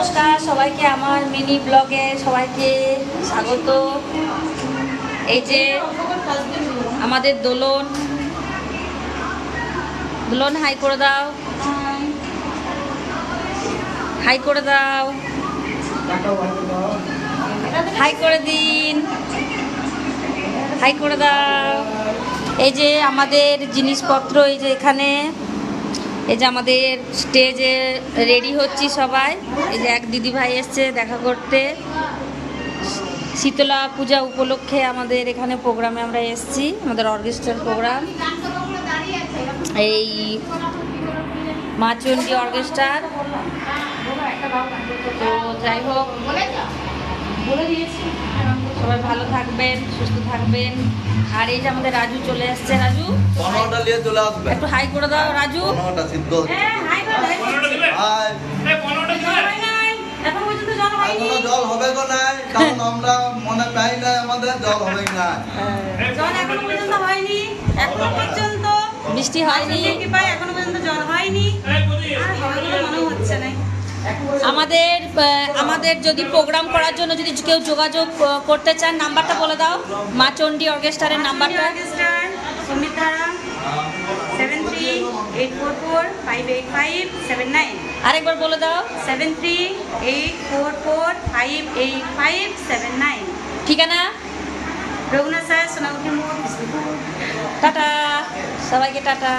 নমস্কার সবাইকে, আমার মিনি ব্লগে সবাইকে স্বাগত। এই যে আমাদের দোলন, দোলন হাই করে দাও, হাই করে দাও, হাই করে দিন, হাই করে দাও। এই যে আমাদের জিনিসপত্র, এই যে এখানে, এই যে আমাদের স্টেজে রেডি হচ্ছি সবাই। এই যে এক দিদি ভাই এসছে দেখা করতে, শীতলা পূজা উপলক্ষে আমাদের এখানে প্রোগ্রামে আমরা এসেছি, আমাদের অর্কেস্ট্রার প্রোগ্রাম, এই মা চণ্ডী অর্কেস্ট্রার। তো যাই হোক, সবাই ভালো থাকবেন, সুস্থ থাকবেন। আর এই যে আমাদের রাজু চলে আসছে। রাজু একটু হাই করে দাও। রাজু জল হবে গো নাই, কারণ আমরা মনে পাই না আমাদের জল হবে না। জল এখনো পর্যন্ত হয়নি, এখনো পর্যন্ত বৃষ্টি হয়নি, এখনো পর্যন্ত জল হয়নি, আর হবে বলে মনে হচ্ছে না। আমাদের যদি প্রোগ্রাম করার জন্য যদি কেউ যোগাযোগ করতে চান, নাম্বারটা বলে দাও। মা চণ্ডী অর্কেস্ট্রারের নাম্বারটা। সুমিত্রা 7384458579। আরেকবার বলে দাও। 7384458579। ঠিকানা রঘুনাথ স্যার, সোনামুখী মোড়, বিষ্ণুপুর। টাটা, সবাইকে টাটা।